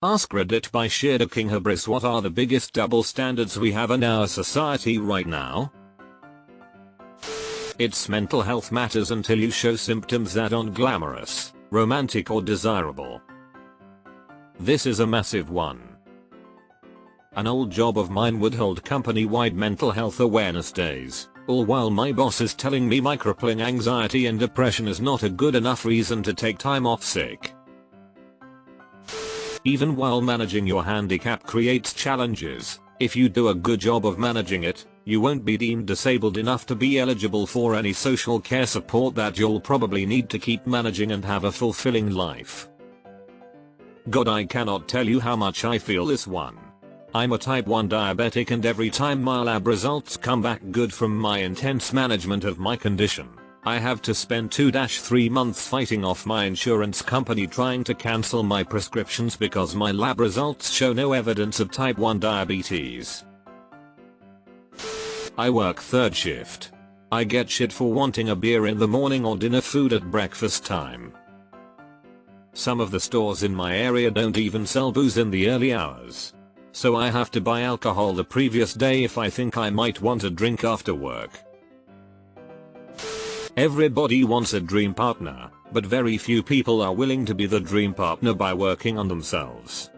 AskRedd it by sheer king hubris. What are the biggest double standards we have in our society right now? It's mental health matters until you show symptoms that aren't glamorous, romantic or desirable. This is a massive one. An old job of mine would hold company-wide mental health awareness days, all while my boss is telling me my crippling anxiety and depression is not a good enough reason to take time off sick. Even while managing your handicap creates challenges, if you do a good job of managing it, you won't be deemed disabled enough to be eligible for any social care support that you'll probably need to keep managing and have a fulfilling life. God, I cannot tell you how much I feel this one. I'm a type 1 diabetic, and every time my lab results come back good from my intense management of my condition, I have to spend 2-3 months fighting off my insurance company trying to cancel my prescriptions because my lab results show no evidence of type 1 diabetes. I work third shift. I get shit for wanting a beer in the morning or dinner food at breakfast time. Some of the stores in my area don't even sell booze in the early hours. So I have to buy alcohol the previous day if I think I might want a drink after work. Everybody wants a dream partner, but very few people are willing to be the dream partner by working on themselves.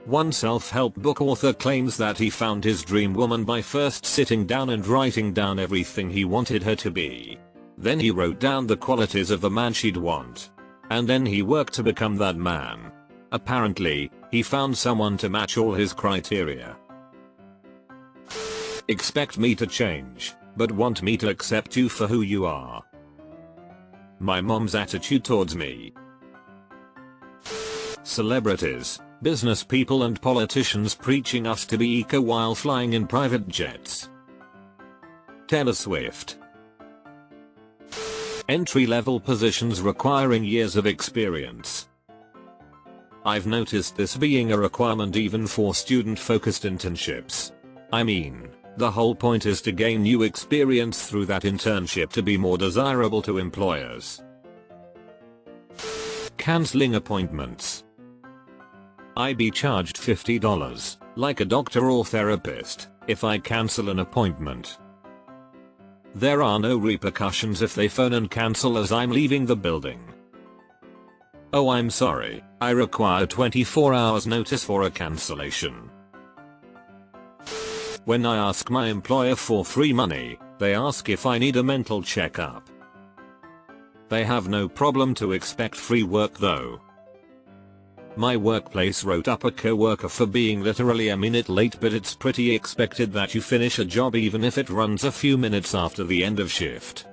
One self-help book author claims that he found his dream woman by first sitting down and writing down everything he wanted her to be. Then he wrote down the qualities of the man she'd want. And then he worked to become that man. Apparently, he found someone to match all his criteria. Expect me to change, but want me to accept you for who you are. My mom's attitude towards me. Celebrities, business people and politicians preaching us to be eco while flying in private jets. Taylor Swift. Entry-level positions requiring years of experience. I've noticed this being a requirement even for student-focused internships. I mean, the whole point is to gain new experience through that internship to be more desirable to employers. Canceling appointments. I be charged $50, like a doctor or therapist, if I cancel an appointment. There are no repercussions if they phone and cancel as I'm leaving the building. Oh, I'm sorry, I require 24 hours notice for a cancellation. When I ask my employer for free money, they ask if I need a mental checkup. They have no problem to expect free work though. My workplace wrote up a coworker for being literally a minute late, but it's pretty expected that you finish a job even if it runs a few minutes after the end of shift.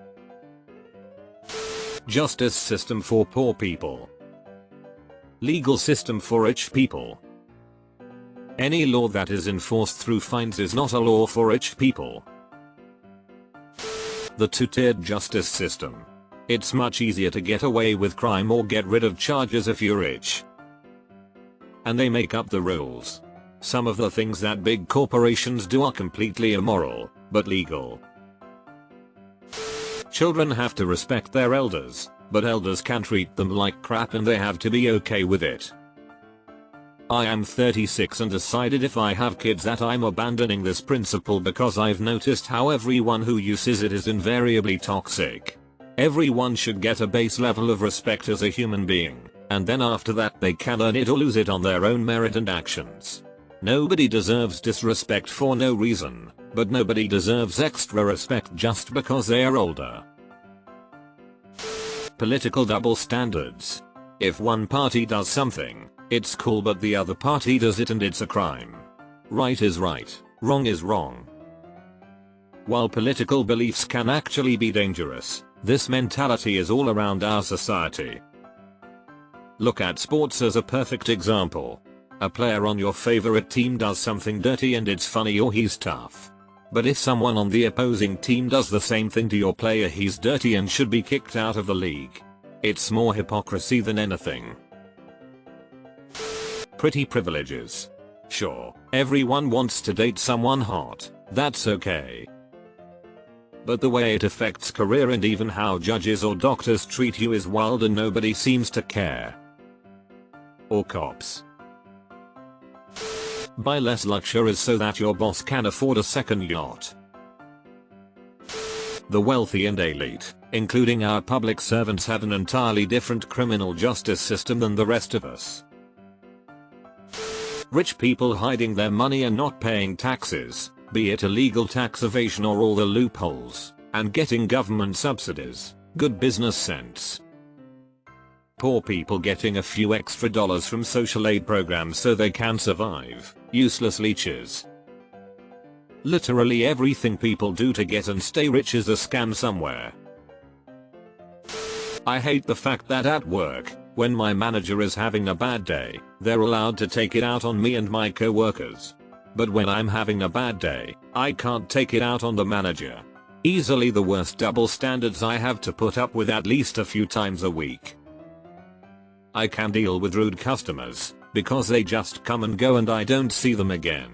Justice system for poor people. Legal system for rich people. Any law that is enforced through fines is not a law for rich people. The two-tiered justice system. It's much easier to get away with crime or get rid of charges if you're rich. And they make up the rules. Some of the things that big corporations do are completely immoral, but legal. Children have to respect their elders, but elders can treat them like crap and they have to be okay with it. I am 36 and decided if I have kids that I'm abandoning this principle because I've noticed how everyone who uses it is invariably toxic. Everyone should get a base level of respect as a human being, and then after that they can earn it or lose it on their own merit and actions. Nobody deserves disrespect for no reason, but nobody deserves extra respect just because they are older. Political double standards. If one party does something, it's cool, but the other party does it and it's a crime. Right is right, wrong is wrong. While political beliefs can actually be dangerous, this mentality is all around our society. Look at sports as a perfect example. A player on your favorite team does something dirty and it's funny or he's tough. But if someone on the opposing team does the same thing to your player, he's dirty and should be kicked out of the league. It's more hypocrisy than anything. Pretty privileges. Sure, everyone wants to date someone hot, that's okay. But the way it affects career and even how judges or doctors treat you is wild and nobody seems to care. Or cops. Buy less luxuries so that your boss can afford a second yacht. The wealthy and elite, including our public servants, have an entirely different criminal justice system than the rest of us. Rich people hiding their money and not paying taxes, be it illegal tax evasion or all the loopholes, and getting government subsidies, good business sense. Poor people getting a few extra dollars from social aid programs so they can survive, useless leeches. Literally everything people do to get and stay rich is a scam somewhere. I hate the fact that at work, when my manager is having a bad day, they're allowed to take it out on me and my co-workers. But when I'm having a bad day, I can't take it out on the manager. Easily the worst double standards I have to put up with at least a few times a week. I can deal with rude customers, because they just come and go and I don't see them again.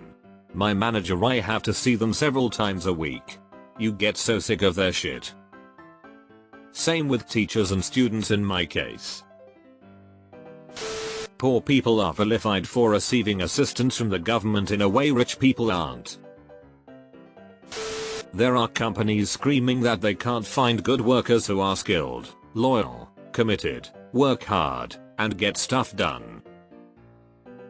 My manager, I have to see them several times a week. You get so sick of their shit. Same with teachers and students in my case. Poor people are vilified for receiving assistance from the government in a way rich people aren't. There are companies screaming that they can't find good workers who are skilled, loyal, committed, work hard, and get stuff done.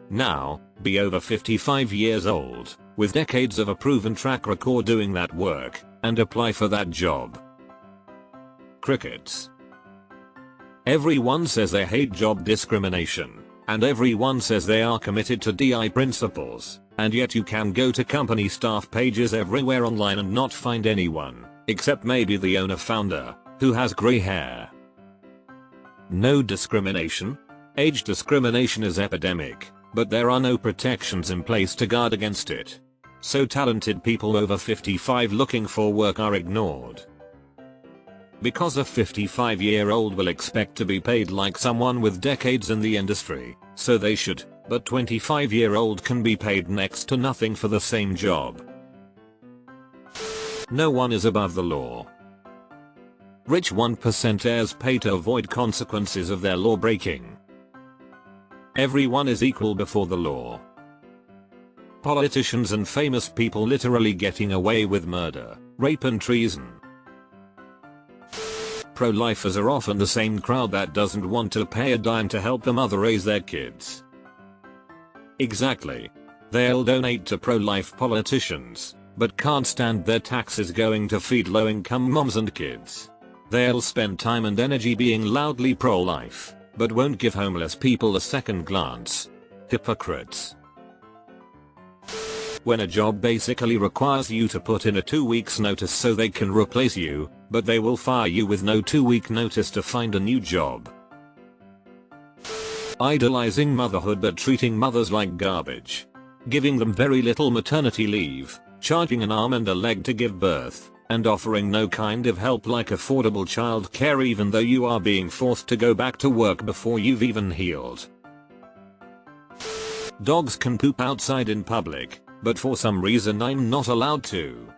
Now, be over 55 years old, with decades of a proven track record doing that work, and apply for that job. Crickets. Everyone says they hate job discrimination, and everyone says they are committed to DI principles, and yet you can go to company staff pages everywhere online and not find anyone, except maybe the owner-founder, who has grey hair. No discrimination? Age discrimination is epidemic, but there are no protections in place to guard against it. So talented people over 55 looking for work are ignored. Because a 55-year-old will expect to be paid like someone with decades in the industry, so they should, but 25-year-old can be paid next to nothing for the same job. No one is above the law. Rich 1%ers pay to avoid consequences of their law breaking. Everyone is equal before the law. Politicians and famous people literally getting away with murder, rape and treason. Pro-lifers are often the same crowd that doesn't want to pay a dime to help the mother raise their kids. Exactly. They'll donate to pro-life politicians, but can't stand their taxes going to feed low-income moms and kids. They'll spend time and energy being loudly pro-life, but won't give homeless people a second glance. Hypocrites. When a job basically requires you to put in a 2 weeks notice so they can replace you, but they will fire you with no 2-week notice to find a new job. Idolizing motherhood but treating mothers like garbage. Giving them very little maternity leave, charging an arm and a leg to give birth, and offering no kind of help like affordable child care even though you are being forced to go back to work before you've even healed. Dogs can poop outside in public, but for some reason I'm not allowed to.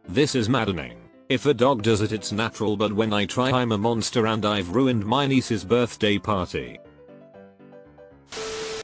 This is maddening. If a dog does it, it's natural, but when I try, I'm a monster and I've ruined my niece's birthday party.